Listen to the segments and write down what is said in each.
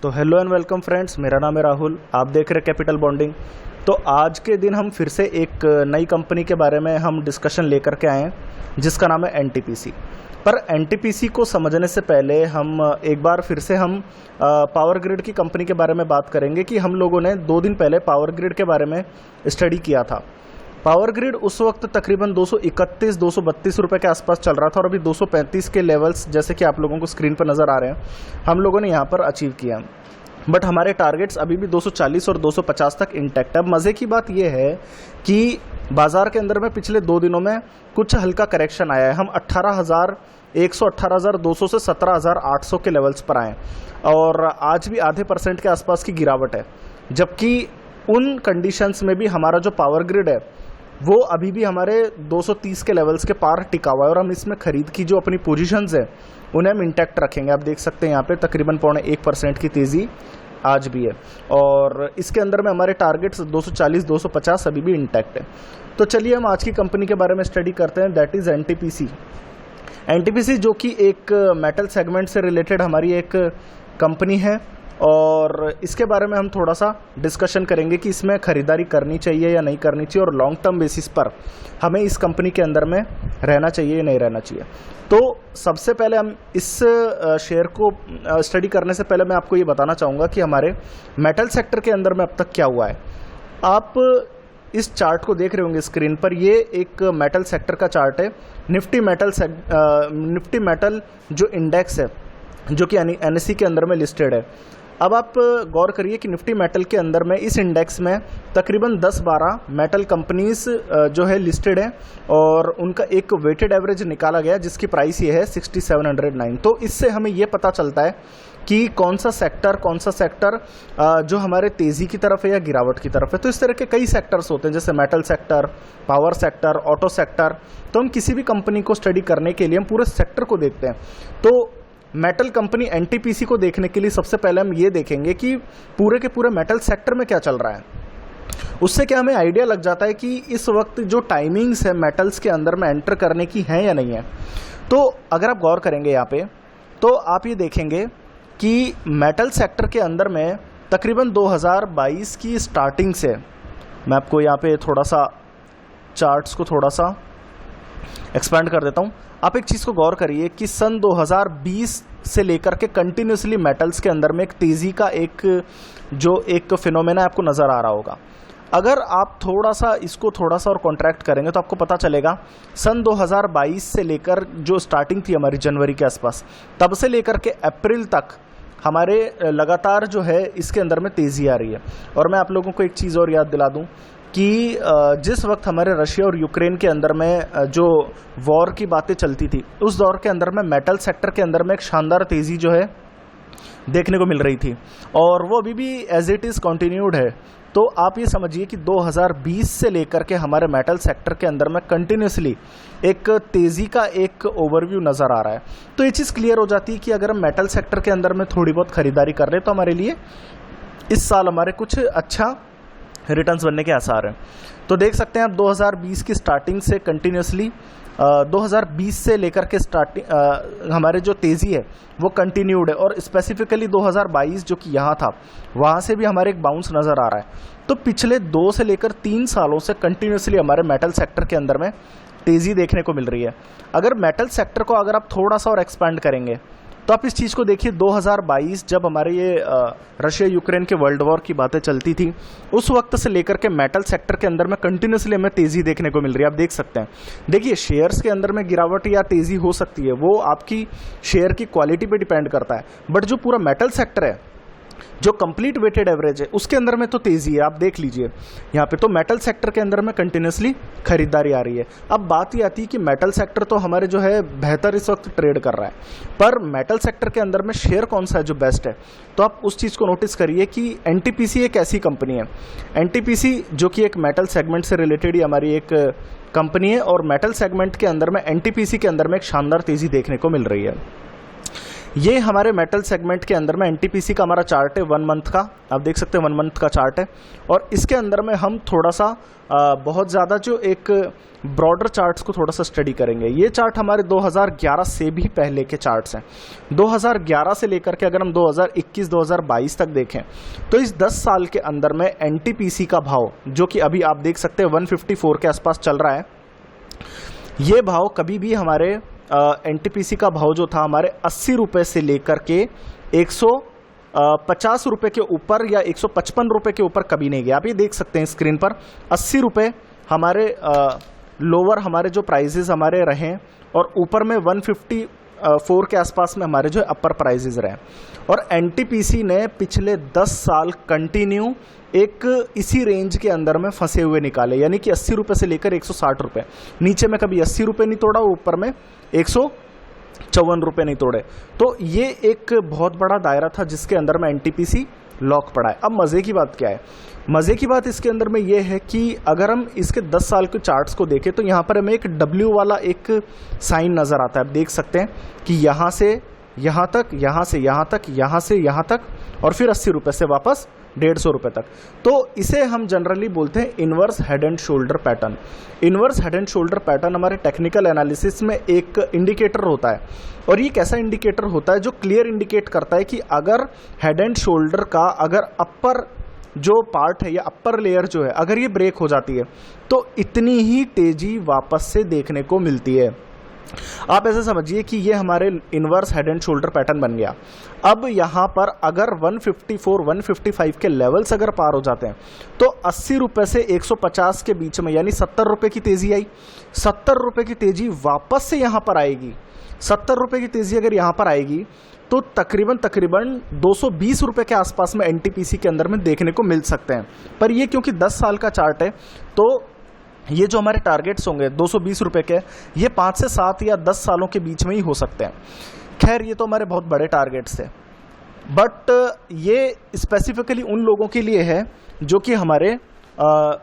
तो hello and welcome friends, मेरा नाम है राहुल। आप देख रहे हैं कैपिटल बॉन्डिंग। तो आज के दिन हम फिर से एक नई कंपनी के बारे में हम डिस्कशन लेकर के आए हैं जिसका नाम है एनटीपीसी। पर एनटीपीसी को समझने से पहले हम एक बार फिर से हम पावर ग्रिड की कंपनी के बारे में बात करेंगे कि हम लोगों ने 2 दिन पहले पावर ग्रिड के बारे में स्टडी किया था। पावर ग्रिड उस वक्त तकरीबन 231-232 रुपए के आसपास चल रहा था और अभी 235 के लेवल्स जैसे कि आप लोगों को स्क्रीन पर नज़र आ रहे हैं हम लोगों ने यहाँ पर अचीव किया। बट हमारे टारगेट्स अभी भी 240 और 250 तक इंटैक्ट है। अब मज़े की बात यह है कि बाजार के अंदर में पिछले 2 दिनों में कुछ हल्का करेक्शन आया है। हम 18,100 18,200 से 17,800 के लेवल्स पर आए और आज भी आधे % के आसपास की गिरावट है। जबकि उन कंडीशंस में भी हमारा जो पावर ग्रिड है वो अभी भी हमारे 230 के लेवल्स के पार टिका हुआ है और हम इसमें खरीद की जो अपनी पोजीशंस है उन्हें हम इंटैक्ट रखेंगे। आप देख सकते हैं यहाँ पे तकरीबन 0.1% की तेज़ी आज भी है और इसके अंदर में हमारे टारगेट्स 240-250 अभी भी इंटैक्ट है। तो चलिए हम आज की कंपनी के बारे में स्टडी करते हैं, दैट इज़ एनटीपीसी। एनटीपीसी जो कि एक मेटल सेगमेंट से रिलेटेड हमारी एक कंपनी है और इसके बारे में हम थोड़ा सा डिस्कशन करेंगे कि इसमें ख़रीदारी करनी चाहिए या नहीं करनी चाहिए और लॉन्ग टर्म बेसिस पर हमें इस कंपनी के अंदर में रहना चाहिए या नहीं रहना चाहिए। तो सबसे पहले हम इस शेयर को स्टडी करने से पहले मैं आपको ये बताना चाहूँगा कि हमारे मेटल सेक्टर के अंदर में अब तक क्या हुआ है। आप इस चार्ट को देख रहे होंगे स्क्रीन पर, ये एक मेटल सेक्टर का चार्ट है। निफ्टी मेटल जो इंडेक्स है जो कि एनएससी के अंदर में लिस्टेड है। अब आप गौर करिए कि निफ्टी मेटल के अंदर में इस इंडेक्स में तकरीबन 10-12 मेटल कंपनीज जो है लिस्टेड है और उनका एक वेटेड एवरेज निकाला गया जिसकी प्राइस ये है 6709। तो इससे हमें ये पता चलता है कि कौन सा सेक्टर जो हमारे तेज़ी की तरफ है या गिरावट की तरफ है। तो इस तरह के कई सेक्टर्स होते हैं जैसे metal sector, power sector, auto sector. तो हम किसी भी कंपनी को स्टडी करने के लिए हम पूरे सेक्टर को देखते हैं। तो मेटल कंपनी एनटीपीसी को देखने के लिए सबसे पहले हम ये देखेंगे कि पूरे के पूरे मेटल सेक्टर में क्या चल रहा है। उससे क्या हमें आइडिया लग जाता है कि इस वक्त जो टाइमिंग्स है मेटल्स के अंदर में एंटर करने की हैं या नहीं है। तो अगर आप गौर करेंगे यहाँ पे तो आप ये देखेंगे कि मेटल सेक्टर के अंदर में तकरीबन 2022 की स्टार्टिंग से, मैं आपको यहाँ पे थोड़ा सा चार्ट्स को थोड़ा सा एक्सपेंड कर देता हूँ। आप एक चीज़ को गौर करिए कि सन 2020 से लेकर के कंटिन्यूसली मेटल्स के अंदर में एक तेज़ी का एक फिनोमेना आपको नज़र आ रहा होगा। अगर आप इसको थोड़ा सा और कॉन्ट्रैक्ट करेंगे तो आपको पता चलेगा सन 2022 से लेकर जो स्टार्टिंग थी हमारी जनवरी के आसपास, तब से लेकर के अप्रैल तक हमारे लगातार जो है इसके अंदर में तेज़ी आ रही है। और मैं आप लोगों को एक चीज़ और याद दिला दूं कि जिस वक्त हमारे रशिया और यूक्रेन के अंदर में जो वॉर की बातें चलती थी उस दौर के अंदर में मेटल सेक्टर के अंदर में एक शानदार तेज़ी जो है देखने को मिल रही थी और वो अभी भी एज इट इज़ कंटिन्यूड है। तो आप ये समझिए कि 2020 से लेकर के हमारे मेटल सेक्टर के अंदर में कंटिन्यूसली एक तेज़ी का एक ओवरव्यू नज़र आ रहा है। तो ये चीज़ क्लियर हो जाती है कि अगर हम मेटल सेक्टर के अंदर में थोड़ी बहुत खरीदारी कर रहे हैं तो हमारे लिए इस साल हमारे कुछ अच्छा रिटर्न्स बनने के आसार हैं। तो देख सकते हैं आप 2020 की स्टार्टिंग से कंटिन्यूसली 2020 से लेकर के हमारे जो तेज़ी है वो कंटिन्यूड है और स्पेसिफिकली 2022 जो कि यहाँ था वहाँ से भी हमारे एक बाउंस नज़र आ रहा है। तो पिछले 2 से लेकर 3 सालों से कंटिन्यूसली हमारे मेटल सेक्टर के अंदर में तेज़ी देखने को मिल रही है। अगर मेटल सेक्टर को अगर आप थोड़ा सा और एक्सपांड करेंगे तो आप इस चीज़ को देखिए, 2022 जब हमारे ये रशिया यूक्रेन के वर्ल्ड वॉर की बातें चलती थी उस वक्त से लेकर के मेटल सेक्टर के अंदर में कंटिन्यूसली हमें तेज़ी देखने को मिल रही है। आप देख सकते हैं, देखिए शेयर्स के अंदर में गिरावट या तेज़ी हो सकती है, वो आपकी शेयर की क्वालिटी पे डिपेंड करता है। बट जो पूरा मेटल सेक्टर है जो कंप्लीट वेटेड एवरेज है उसके अंदर में तो तेज़ी है। आप देख लीजिए यहाँ पे तो मेटल सेक्टर के अंदर में कंटिन्यूसली खरीदारी आ रही है। अब बात ये आती है कि मेटल सेक्टर तो हमारे जो है बेहतर इस वक्त ट्रेड कर रहा है, पर मेटल सेक्टर के अंदर में शेयर कौन सा है जो बेस्ट है। तो आप उस चीज़ को नोटिस करिए कि एनटीपीसी एक ऐसी कंपनी है, एनटीपीसी जो कि एक मेटल सेगमेंट से रिलेटेड ही हमारी एक कंपनी है और मेटल सेगमेंट के अंदर में एनटीपीसी के अंदर में एक शानदार तेज़ी देखने को मिल रही है। ये हमारे मेटल सेगमेंट के अंदर में एनटीपीसी का हमारा चार्ट है 1 मंथ का, आप देख सकते हैं 1 मंथ का चार्ट है। और इसके अंदर में हम थोड़ा सा बहुत ज़्यादा जो एक ब्रॉडर चार्ट्स को थोड़ा सा स्टडी करेंगे। ये चार्ट हमारे 2011 से भी पहले के चार्ट्स हैं। 2011 से लेकर के अगर हम 2021-2022 तक देखें तो इस 10 साल के अंदर में एनटीपीसी का भाव, जो कि अभी आप देख सकते हैं 154 के आसपास चल रहा है, ये भाव कभी भी हमारे एनटीपीसी का भाव जो था हमारे 80 रुपये से लेकर के 150 रुपये के ऊपर या 155 रुपये के ऊपर कभी नहीं गया। आप ये देख सकते हैं स्क्रीन पर 80 रुपये हमारे लोअर हमारे जो प्राइजेज हमारे रहे और ऊपर में 154 के आसपास में हमारे जो अपर प्राइजेज रहे। और एनटीपीसी ने पिछले 10 साल कंटिन्यू एक इसी रेंज के अंदर में फंसे हुए निकाले, यानी कि 80 रुपये से लेकर 160 रुपये, नीचे में कभी 80 रुपये नहीं तोड़ा, ऊपर में 154 रुपये नहीं तोड़े। तो ये एक बहुत बड़ा दायरा था जिसके अंदर में एनटीपीसी लॉक पड़ा है। अब मज़े की बात क्या है? मज़े की बात इसके अंदर में ये है कि अगर हम इसके 10 साल के चार्ट्स को देखें तो यहाँ पर हमें एक W वाला एक साइन नज़र आता है। आप देख सकते हैं कि यहाँ से यहाँ तक, यहाँ से यहाँ तक, यहाँ से यहाँ तक, और फिर 80 रुपये से वापस 150 रुपये तक। तो इसे हम जनरली बोलते हैं inverse head and shoulder pattern. Inverse head and shoulder pattern हमारे टेक्निकल एनालिसिस में एक इंडिकेटर होता है, और ये एक ऐसा इंडिकेटर होता है जो क्लियर इंडिकेट करता है कि अगर हेड एंड शोल्डर का अगर अपर जो पार्ट है या अपर लेयर जो है अगर ये ब्रेक हो जाती है तो इतनी ही तेजी वापस से देखने को मिलती है। आप ऐसे समझिए कि ये हमारे inverse head and shoulder pattern बन गया। अब यहाँ पर अगर 154, 155 के लेवल्स अगर पार हो जाते हैं तो 80 रुपये से 150 के बीच में, यानी 70 रुपये की तेजी आई, 70 रुपये की तेजी वापस से यहाँ पर आएगी। 70 रुपये की तेजी अगर यहाँ पर आएगी तो तकरीबन 220 रुपये के आसपास में एनटीपीसी के अंदर में देखने को मिल सकते हैं। पर ये क्योंकि 10 साल का चार्ट है तो ये जो हमारे टारगेट्स होंगे 220 रुपये के, ये 5 से 7 या 10 सालों के बीच में ही हो सकते हैं। खैर ये तो हमारे बहुत बड़े टारगेट्स थे, बट ये स्पेसिफिकली उन लोगों के लिए है जो कि हमारे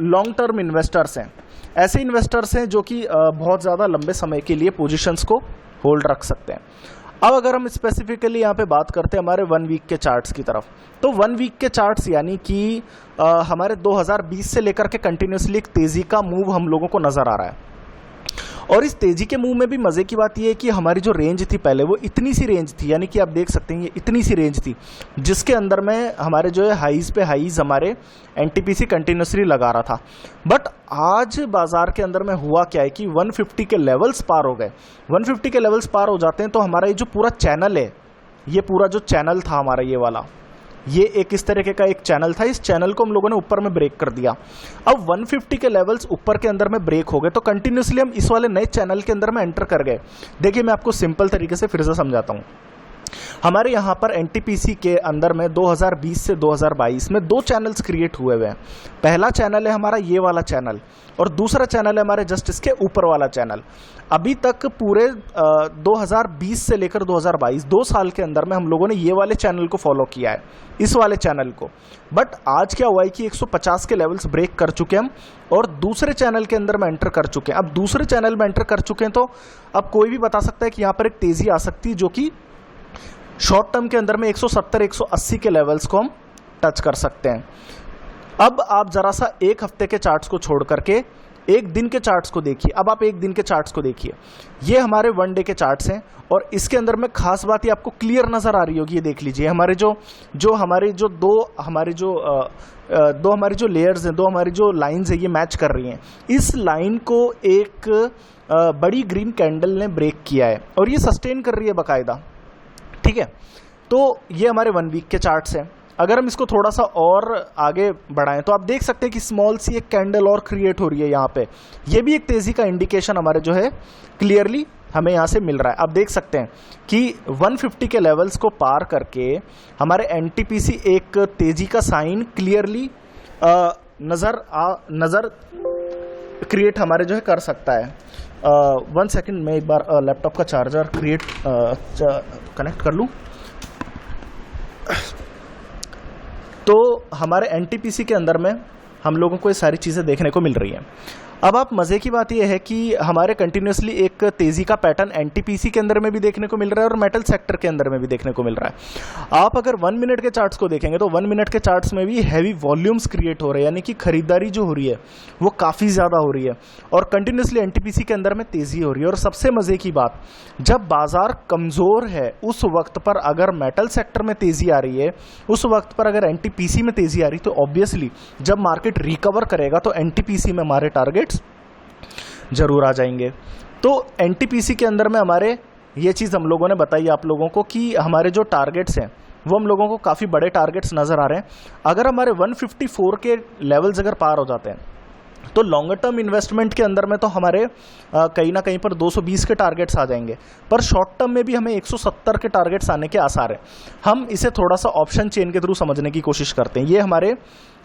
लॉन्ग टर्म इन्वेस्टर्स हैं। ऐसे इन्वेस्टर्स हैं जो कि बहुत ज़्यादा लंबे समय के लिए पोजीशंस को होल्ड रख सकते हैं। अब अगर हम स्पेसिफिकली यहाँ पे बात करते हैं हमारे 1 वीक के चार्ट्स की तरफ, तो 1 वीक के चार्ट्स यानी कि हमारे 2020 से लेकर के कंटिन्यूसली एक तेज़ी का मूव हम लोगों को नज़र आ रहा है। और इस तेज़ी के मूव में भी मज़े की बात यह है कि हमारी जो रेंज थी पहले वो इतनी सी रेंज थी, यानी कि आप देख सकते हैं ये इतनी सी रेंज थी जिसके अंदर में हमारे जो है हाईज़ पे हाईज़ हमारे एनटीपीसी कंटिन्यूसली लगा रहा था। बट आज बाज़ार के अंदर में हुआ क्या है कि 150 के लेवल्स पार हो गए। 150 के लेवल्स पार हो जाते हैं तो हमारा ये जो पूरा चैनल है, ये पूरा जो चैनल था हमारा ये वाला, ये एक इस तरीके का एक चैनल था, इस चैनल को हम लोगों ने ऊपर में ब्रेक कर दिया। अब 150 के लेवल्स ऊपर के अंदर में ब्रेक हो गए तो कंटिन्यूसली हम इस वाले नए चैनल के अंदर में एंटर कर गए। देखिए मैं आपको सिंपल तरीके से फिर से समझाता हूँ। हमारे यहाँ पर एनटीपीसी के अंदर में 2020 से 2022 में 2 चैनल्स क्रिएट हुए हैं। पहला चैनल है हमारा ये वाला चैनल और दूसरा चैनल है हमारे जस्ट इसके ऊपर वाला चैनल। अभी तक पूरे 2020 से लेकर 2022 2 साल के अंदर में हम लोगों ने ये वाले चैनल को फॉलो किया है, इस वाले चैनल को। बट आज क्या हुआ है कि 150 के लेवल्स ब्रेक कर चुके हैं हम और दूसरे चैनल के अंदर में एंटर कर चुके हैं। अब दूसरे चैनल में एंटर कर चुके हैं तो अब कोई भी बता सकता है कि यहाँ पर एक तेजी आ सकती है जो कि शॉर्ट टर्म के अंदर में 170-180 के लेवल्स को हम टच कर सकते हैं। अब आप जरा सा एक हफ्ते के चार्ट्स को छोड़ करके एक दिन के चार्ट्स को देखिए। अब आप एक दिन के चार्ट्स को देखिए, ये हमारे 1 डे के चार्ट्स हैं और इसके अंदर में खास बात ये आपको क्लियर नजर आ रही होगी। ये देख लीजिए हमारे दो हमारी जो लेयर्स हैं, 2 हमारी जो लाइंस है ये मैच कर रही हैं। इस लाइन को एक बड़ी ग्रीन कैंडल ने ब्रेक किया है और ये सस्टेन कर रही है बाकायदा, ठीक है। तो ये हमारे 1 वीक के चार्ट्स हैं। अगर हम इसको थोड़ा सा और आगे बढ़ाएं तो आप देख सकते हैं कि स्मॉल सी एक कैंडल और क्रिएट हो रही है यहाँ पे। ये भी एक तेजी का इंडिकेशन हमारे जो है क्लियरली हमें यहाँ से मिल रहा है। आप देख सकते हैं कि 150 के लेवल्स को पार करके हमारे एनटीपीसी एक तेजी का साइन क्लियरली नज़र क्रिएट हमारे जो है कर सकता है। 1 सेकेंड मैं एक बार लैपटॉप का चार्जर कनेक्ट कर लूँ। तो हमारे एनटीपीसी के अंदर में हम लोगों को ये सारी चीज़ें देखने को मिल रही हैं। अब आप मज़े की बात यह है कि हमारे कंटिन्यूसली एक तेज़ी का पैटर्न एनटीपीसी के अंदर में भी देखने को मिल रहा है और मेटल सेक्टर के अंदर में भी देखने को मिल रहा है। आप अगर 1 मिनट के चार्ट्स को देखेंगे तो 1 मिनट के चार्ट्स में भी हैवी वॉल्यूम्स क्रिएट हो रहे हैं, यानी कि खरीदारी जो हो रही है वो काफ़ी ज़्यादा हो रही है और कंटिन्यूसली एनटीपीसी के अंदर में तेज़ी हो रही है। और सबसे मज़े की बात, जब बाजार कमज़ोर है उस वक्त पर अगर मेटल सेक्टर में तेज़ी आ रही है, उस वक्त पर अगर एनटीपीसी में तेज़ी आ रही है, तो ऑब्वियसली जब मार्केट रिकवर करेगा तो एनटीपीसी में हमारे टारगेट्स जरूर आ जाएंगे। तो एनटीपीसी के अंदर में हमारे ये चीज़ हम लोगों ने बताई आप लोगों को कि हमारे जो टारगेट्स हैं वो हम लोगों को काफ़ी बड़े टारगेट्स नज़र आ रहे हैं। अगर हमारे 154 के लेवल्स अगर पार हो जाते हैं तो लॉन्गर टर्म इन्वेस्टमेंट के अंदर में तो हमारे कहीं ना कहीं पर 220 के टारगेट्स आ जाएंगे, पर शॉर्ट टर्म में भी हमें 170 के टारगेट्स आने के आसार हैं। हम इसे थोड़ा सा ऑप्शन चेन के थ्रू समझने की कोशिश करते हैं। ये हमारे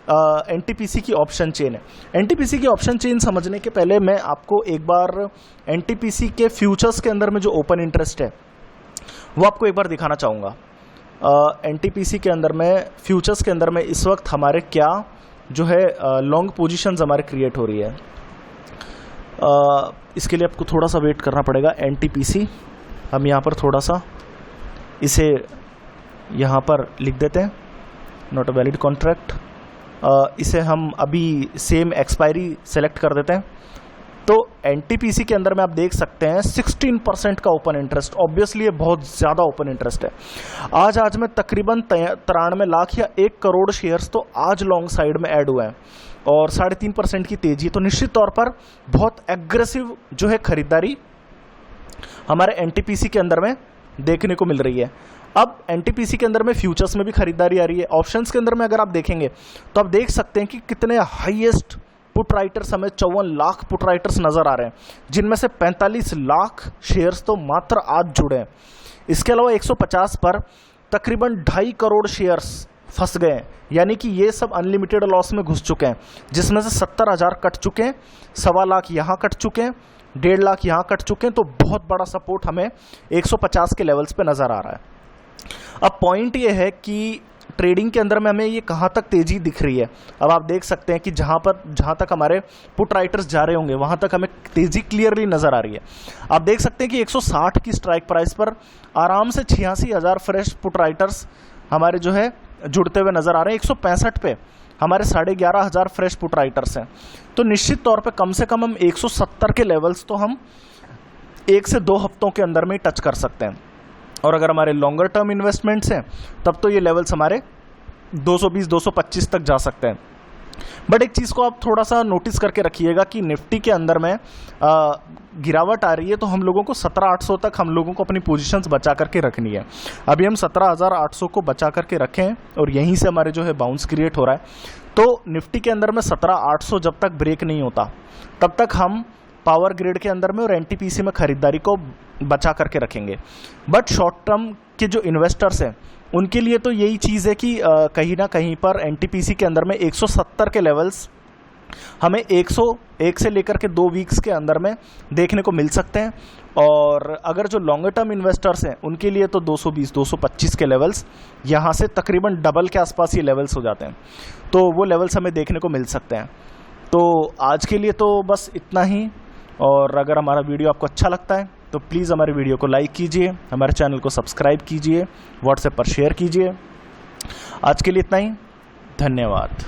एनटीपीसी की ऑप्शन चेन है। एनटीपीसी की ऑप्शन चेन समझने के पहले मैं आपको एक बार एनटीपीसी के फ्यूचर्स के अंदर में जो ओपन इंटरेस्ट है वो आपको एक बार दिखाना चाहूँगा। एनटीपीसी के अंदर में फ्यूचर्स के अंदर में इस वक्त हमारे क्या जो है लॉन्ग पोजीशंस हमारे क्रिएट हो रही है। इसके लिए आपको थोड़ा सा वेट करना पड़ेगा। एनटीपीसी हम यहाँ पर थोड़ा सा इसे यहाँ पर लिख देते हैं, नॉट अ वैलिड कॉन्ट्रैक्ट। इसे हम अभी सेम एक्सपायरी सेलेक्ट कर देते हैं। तो एनटीपीसी के अंदर में आप देख सकते हैं 16% का ओपन इंटरेस्ट। ऑब्वियसली ये बहुत ज़्यादा ओपन इंटरेस्ट है। आज में तकरीबन 93 लाख या 1 करोड़ शेयर्स तो आज लॉन्ग साइड में ऐड हुए हैं और 3.5% की तेजी। तो निश्चित तौर पर बहुत एग्रेसिव जो है खरीदारी हमारे एनटीपीसी के अंदर में देखने को मिल रही है। अब एनटीपीसी के अंदर में फ्यूचर्स में भी खरीदारी आ रही है। ऑप्शंस के अंदर में अगर आप देखेंगे तो आप देख सकते हैं कि कितने हाईएस्ट पुट राइटर्स हमें 54 लाख पुट राइटर्स नजर आ रहे हैं, जिनमें से 45 लाख शेयर्स तो मात्र आज जुड़े हैं। इसके अलावा 150 पर तकरीबन 2.5 करोड़ शेयर्स फंस गए हैं, यानी कि ये सब अनलिमिटेड लॉस में घुस चुके हैं, जिसमें से 70,000 कट चुके हैं, 1.25 लाख यहाँ कट चुके हैं, 1.5 लाख यहाँ कट चुके हैं। तो बहुत बड़ा सपोर्ट हमें 150 के लेवल्स पे नजर आ रहा है। अब पॉइंट ये है कि ट्रेडिंग के अंदर में हमें ये कहाँ तक तेजी दिख रही है। अब आप देख सकते हैं कि जहाँ तक हमारे पुट राइटर्स जा रहे होंगे वहाँ तक हमें तेजी क्लियरली नजर आ रही है। आप देख सकते हैं कि 160 की स्ट्राइक प्राइस पर आराम से 86,000 फ्रेश पुट राइटर्स हमारे जो है जुड़ते हुए नजर आ रहे हैं। 165 पे हमारे 11,500 फ्रेश पुट राइटर्स हैं। तो निश्चित तौर पे कम से कम हम 170 के लेवल्स तो हम 1 से 2 हफ्तों के अंदर में टच कर सकते हैं। और अगर हमारे लॉन्गर टर्म इन्वेस्टमेंट्स हैं तब तो ये लेवल्स हमारे 220-225 तक जा सकते हैं। बट एक चीज़ को आप थोड़ा सा नोटिस करके रखिएगा कि निफ्टी के अंदर में गिरावट आ रही है, तो हम लोगों को 17,800 तक हम लोगों को अपनी पोजीशंस बचा करके रखनी है। अभी हम 17,800 को बचा करके रखें और यहीं से हमारे जो है बाउंस क्रिएट हो रहा है। तो निफ्टी के अंदर में 17,800 जब तक ब्रेक नहीं होता तब तक हम पावर ग्रिड के अंदर में और एनटीपीसी में खरीदारी को बचा करके रखेंगे। बट शॉर्ट टर्म के जो इन्वेस्टर्स हैं उनके लिए तो यही चीज़ है कि कहीं ना कहीं पर एनटीपीसी के अंदर में 170 के लेवल्स हमें 101 से लेकर के 2 वीक्स के अंदर में देखने को मिल सकते हैं। और अगर जो लॉन्गर टर्म इन्वेस्टर्स हैं उनके लिए तो 220-225 के लेवल्स, यहाँ से तकरीबन डबल के आसपास ये लेवल्स हो जाते हैं। तो वो लेवल्स हमें देखने को मिल सकते हैं। तो आज के लिए तो बस इतना ही। और अगर हमारा वीडियो आपको अच्छा लगता है तो प्लीज़ हमारे वीडियो को लाइक कीजिए, हमारे चैनल को सब्सक्राइब कीजिए, व्हाट्सएप पर शेयर कीजिए। आज के लिए इतना ही। धन्यवाद।